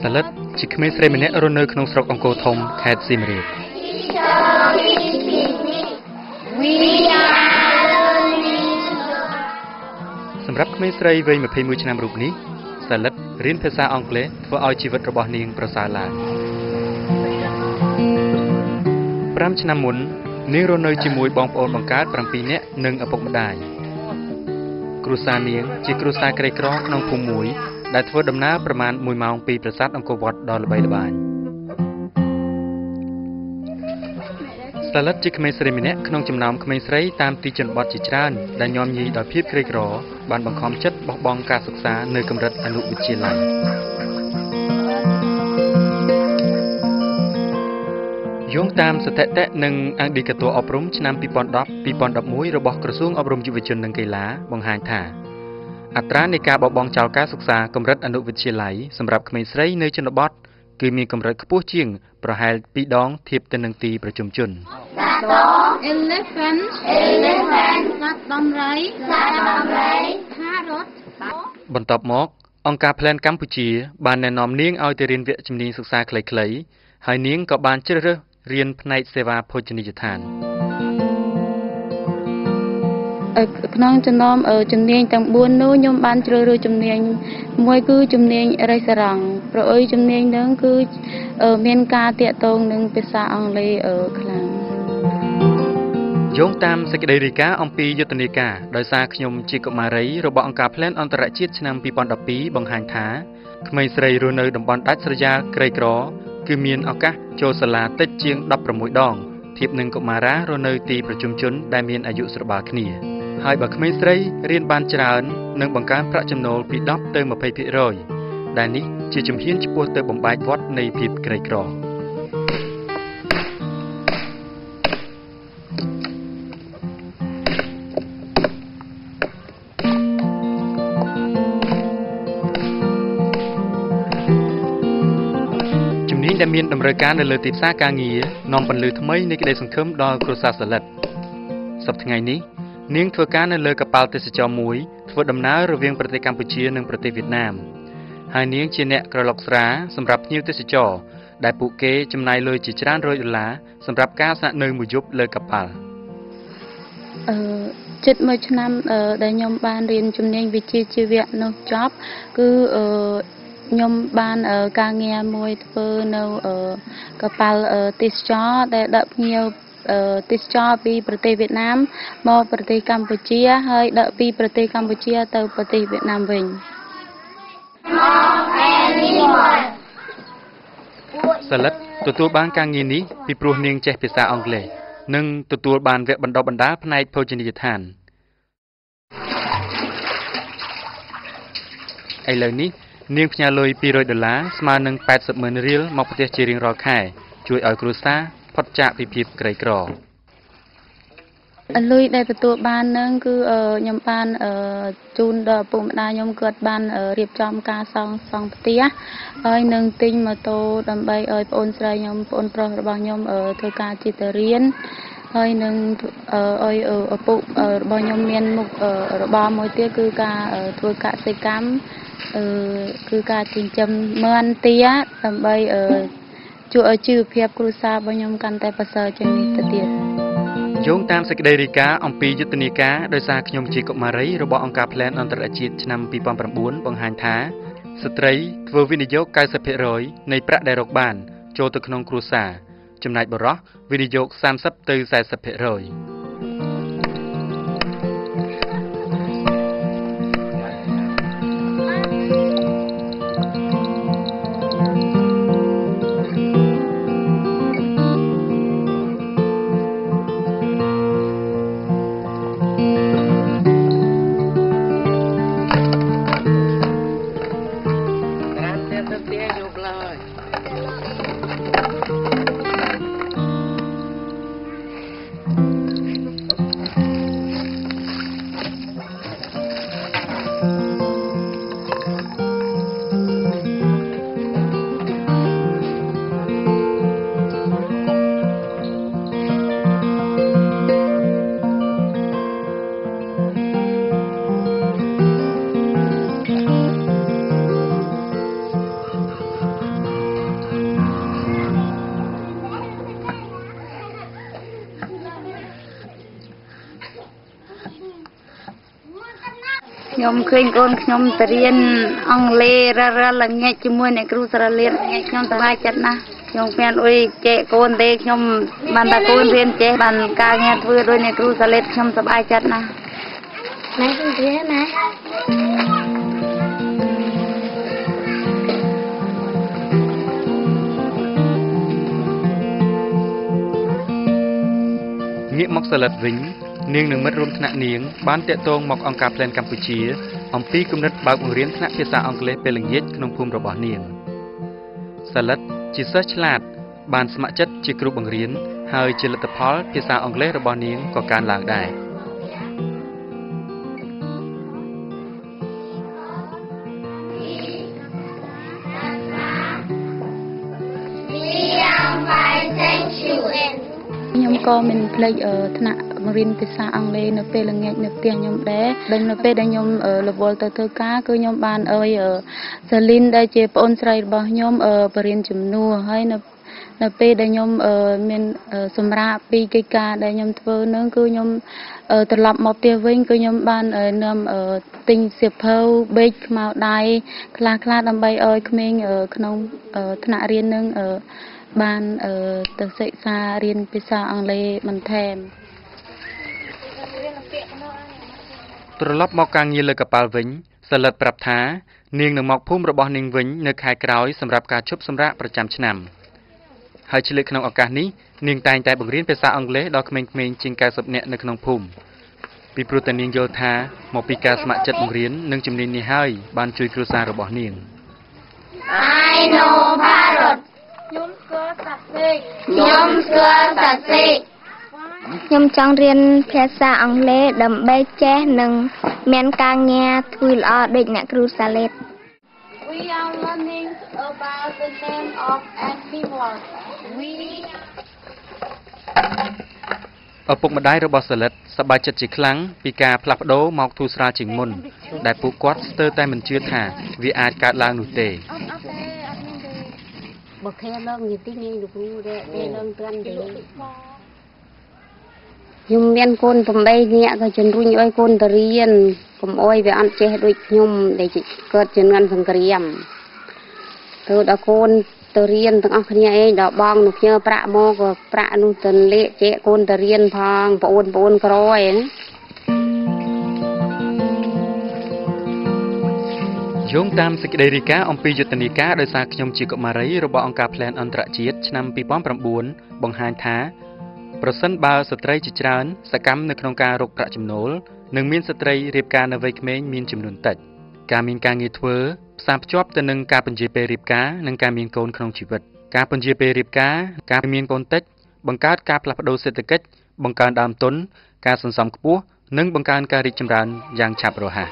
សាឡិតជាក្មេងស្រីម្នាក់រស់នៅក្នុងស្រុកអង្គរធំខេត្តសៀមរាបសម្រាប់ក្មេងស្រីវ័យ21ឆ្នាំរូបនេះសាឡិតរៀនភាសាអង់គ្លេសធ្វើឲ្យជីវិតរបស់នាងប្រសើរឡើង5ឆ្នាំមុននាងរស់នៅជាមួយបងប្អូនបង្កើត7នាក់និងឪពុកម្ដាយគ្រួសារនាងជាគ្រួសារក្រីក្រក្នុងភូមិមួយដែលធ្វើដំណើរប្រមាណ1ម៉ោងពីប្រាសាទអង្គរវត្តដ៏ល្បីល្បាញសាឡិតជាក្មេងស្រីម្នាក់ក្នុងចំណោមក្មេងស្រីតាមទីជនបទជាច្រើនដែលញោមញីដោយភាពក្រីក្របានបង្ខំចិត្តបោះបង់ការសិក្សានៅកម្រិតអនុវិទ្យាល័យយោងតាមស្ថិតិនិងអង្គឌីកាតូអប់រំឆ្នាំ2010-2011របស់ក្រសួងអប់រំយុវជននិងកីឡាបង្ហាញថាអត្រានៃការបោះបង់ចោលការសិក្សាកម្រិតអនុវិទ្យាល័យសម្រាប់ក្មេងស្រីនៅជនបទគឺមានកម្រិតខ្ពស់ជាងប្រហែល2ដងធៀបទៅនឹងទីប្រជុំជនបន្ទាប់មកអង្គការ Plan កម្ពុជាបានណែនាំនាងឲ្យទៅរៀនវគ្គជំនាញសិក្សាខ្លីៗហើយនាងក៏បានជ្រើសរើសរៀនផ្នែកសេវាភោជនីយដ្ឋានក្នុងចំណោមជំនាញទាំង4នោះខ្ញុំបានជ្រើសរើសជំនាញមួយគឺជំនាញរេស្តូរ៉ង់ព្រោះជំនាញហ្នឹងគឺមានការតាក់ទងនឹងភាសាអង់គ្លេសខ្លាំងយោងតាមសេចក្តីរាយការណ៍អំពីយុទ្ធនាការដោយសារខ្ញុំជាកុមារីរបស់អង្គការ Plan អន្តរជាតិឆ្នាំ2012បង្ហាញថាក្មេងស្រីរស់នៅតំបន់ដាច់ស្រយាលក្រីក្រគឺមានឱកាសចូលសាលាតិចជាង16ដងធៀបនឹងកុមារារស់នៅទីប្រជុំជនដែលមានអាយុស្របាលគ្នាហើយបើក្មេងស្រីរៀនបានច្រើននឹងបង្កើនប្រាក់ចំណូលពី10ទៅ20%ដែលនេះជាជំហានឆ្ពោះទៅបំបែកវដ្តនៃភាពក្រីក្រដែលមានតម្រូវការនៅលើទីផ្សារការងារនាំពន្លឺថ្មីនៃក្តីសង្ឃឹមដល់គ្រួសារសាឡិតសប្តាហ៍ថ្ងៃនេះនាងធ្វើការនៅលើកប៉ាល់ទេសចរមួយធ្វើដំណើររវាងប្រទេសកម្ពុជានិងប្រទេសវៀតណាមហើយនាងជាអ្នកក្រឡុកស្រាសម្រាប់ភ្ញៀវទេសចរដែលពួកគេចំណាយលុយជាច្រើនរយដុល្លារសម្រាប់ការស្នាក់នៅមួយយប់លើកប៉ាល់ជិត1ឆ្នាំដែលខ្ញុំបានរៀនជំនាញវិជ្ជាជីវៈនោះចប់គឺខ្ញុំបានការងារមួយធ្វើនៅកប៉ាល់ទេសចរដែលដឹកភ្ញៀវទេសចរពីប្រទេសវៀតណាមមកប្រទេសកម្ពុជាហើយដឹកពីប្រទេសកម្ពុជាទៅប្រទេសវៀតណាមវិញសាឡិតទទួលបានការងារនេះពីព្រោះនាងចេះភាសាអង់គ្លេសនិងទទួលបានវគ្គបណ្ដុះបណ្ដាលផ្នែកភោជនីយដ្ឋានឥឡូវនេះនាងផ្ញើលុយ$200ស្មើនឹង$80,000រៀលមកប្រទេសជារៀងរាល់ខែជួយឲ្យគ្រួសារផុតចាកពីភាពក្រីក្រលុយដែលទទួលបាននឹងគឺខ្ញុំបានជូនដល់ឪពុកម្ដាយខ្ញុំគាត់បានរៀបចំការសង់ផ្ទះហើយនឹងទិញម៉ូតូដើម្បីឲ្យប្អូនស្រីខ្ញុំប្អូនប្រុសរបស់ខ្ញុំធ្វើការជាទៅរៀនហើយនឹងឲ្យឪពុករបស់ខ្ញុំមានមុខរបរមួយទៀតគឺការធ្វើកសិកម្មគឺការចិញ្ចឹមមាន់ទាដើម្បីជួយឲ្យជីវភាពគ្រួសាររបស់ខ្ញុំកាន់តែប្រសើរជាងនេះទៅទៀតយោងតាមសេចក្តីរាយការណ៍អំពីយុទ្ធនាការដោយសារខ្ញុំជាកុមារីរបស់អង្គការ Plan អន្តរជាតិឆ្នាំ2009បង្ហាញថាស្ត្រីធ្វើវិនិយោគ 90% នៃប្រាក់ដែលរកបានចូលទៅក្នុងគ្រួសារចំណែកបុរសវិនិយោគ 30 ទៅ 40% ខ្ញុំឃើញកូនខ្ញុំទៅរៀនអង់គ្លេសរាល់ល្ងាចជាមួយអ្នកគ្រូសាលារៀនខ្ញុំសប្បាយចិត្តណាស់ខ្ញុំមានអុយចេះកូនទេខ្ញុំបានតែកូនរៀនចេះបានការងារធ្វើដោយអ្នកគ្រូសាលាខ្ញុំសប្បាយចិត្តណាស់ម៉ែខ្ញុំរៀនណាងាកមកសិលិតវិញនាងនឹងមិត្តរួមថ្នាក់នាងបានតាក់ទងមកអង្គការ Plan កម្ពុជាអំពីគំនិតបើកបង្រៀនថ្នាក់ភាសាអង់គ្លេសពេលល្ងាចក្នុងភូមិរបស់នាងសិលិតជាសិស្សឆ្លាតបានស្ម័គ្រចិត្តជាគ្រូបង្រៀនហើយជាលទ្ធផលភាសាអង់គ្លេសរបស់នាងក៏កើនឡើងដែរខ្ញុំក៏មិនភ្លេចថ្នាក់បង្រៀនភាសាអង់គ្លេសនៅពេលល្ងាចនៅផ្ទះខ្ញុំដែរដូចនៅពេលដែលខ្ញុំរវល់ទៅធ្វើការគឺខ្ញុំបានសាលីនដែលជាប្អូនស្រីរបស់ខ្ញុំបរៀនជំនួសហើយនៅពេលដែលខ្ញុំមានសម្រាប់ពីកិច្ចការដែលខ្ញុំធ្វើនឹងគឺខ្ញុំត្រឡប់មកផ្ទះវិញគឺខ្ញុំបាននាំទិញសៀវភៅប៊ិចខ្មៅដៃខ្លះដើម្បីឲ្យក្មេងក្នុងថ្នាក់រៀននឹងបានទៅសិក្សារៀនភាសាអង់គ្លេសបន្ថែមត្រឡប់មកការងារលើកប៉ាល់វិញសិលិតប្រាប់ថានាងនឹងមកភូមិរបស់នាងវិញនៅខែក្រោយសម្រាប់ការឈប់សម្រាកប្រចាំឆ្នាំហើយឆ្លៀតក្នុងឱកាសនេះនាងតែងតែបង្រៀនភាសាអង់គ្លេសដល់ក្មេងៗជាង90នាក់នៅក្នុងភូមិពីព្រោះតែនាងយល់ថាមកពីការស្ម័គ្រចិត្តបង្រៀននិងជំនាញនេះហើយបានជួយគ្រួសាររបស់នាង I know ભારતខ្ញុំស្គាល់សរសេរខ្ញុំចង់រៀនភាសាអង់គ្លេសដើម្បីចេះនិងមានការងារធ្វើល្អដូចអ្នកគ្រូសាលេត We are learning about the name of animals. ឪពុកម្ដាយរបស់សិលិតសប្បាយចិត្តជាខ្លាំងពីការផ្លាស់ប្ដូរមកធូរស្រាលជាងមុនដែលពួកគាត់ស្ទើរតែមិនជឿថាវាអាចកើតឡើងនោះទេបើខែឡើងនិយាយទីនេះលោកគ្រូដែរឡើងត្រាន់ទេខ្ញុំមានកូន8នាក់ក៏ជំរុញឲ្យកូនទៅរៀនកុំអោយវាអត់ចេះដូចខ្ញុំដែលកើតជំនាន់សង្គ្រាមទៅដល់កូនទៅរៀនទាំងអស់គ្នាឯងដល់បងនោះផ្ញើប្រាក់មកក៏ប្រាក់នោះទៅលេខចេះកូនទៅរៀនផងប្អូនក្រឯណាយោងតាមសេចក្តីរាយការណ៍អំពីយុទ្ធនាការដោយសារខ្ញុំជាកុមារីរបស់អង្គការ Plan អន្តរជាតិឆ្នាំ2009បង្ហាញថាប្រសិនបើស្ត្រីជាច្រើនសកម្មនៅក្នុងការរកប្រាក់ចំណូលនិងមានស្ត្រីរៀបការនៅវ័យក្មេងមានចំនួនតិចការមានការងារធ្វើផ្សារភ្ជាប់ទៅនឹងការពន្យាពេលរៀបការនិងការមានកូនក្នុងជីវិតការពន្យាពេលរៀបការការមានកូនតិចបង្កើតការផ្លាស់ប្ដូរសេដ្ឋកិច្ចបង្កើនដើមទុនការសន្សំខ្ពស់និងបង្កើនការរីកចម្រើនយ៉ាងឆាប់រហ័ស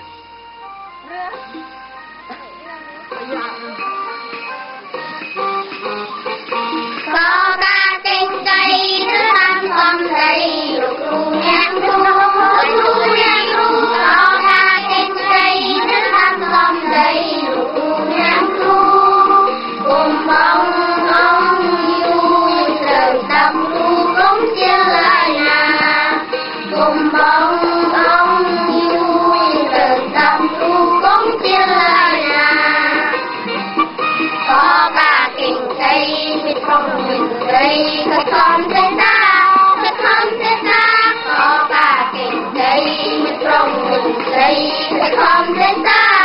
Come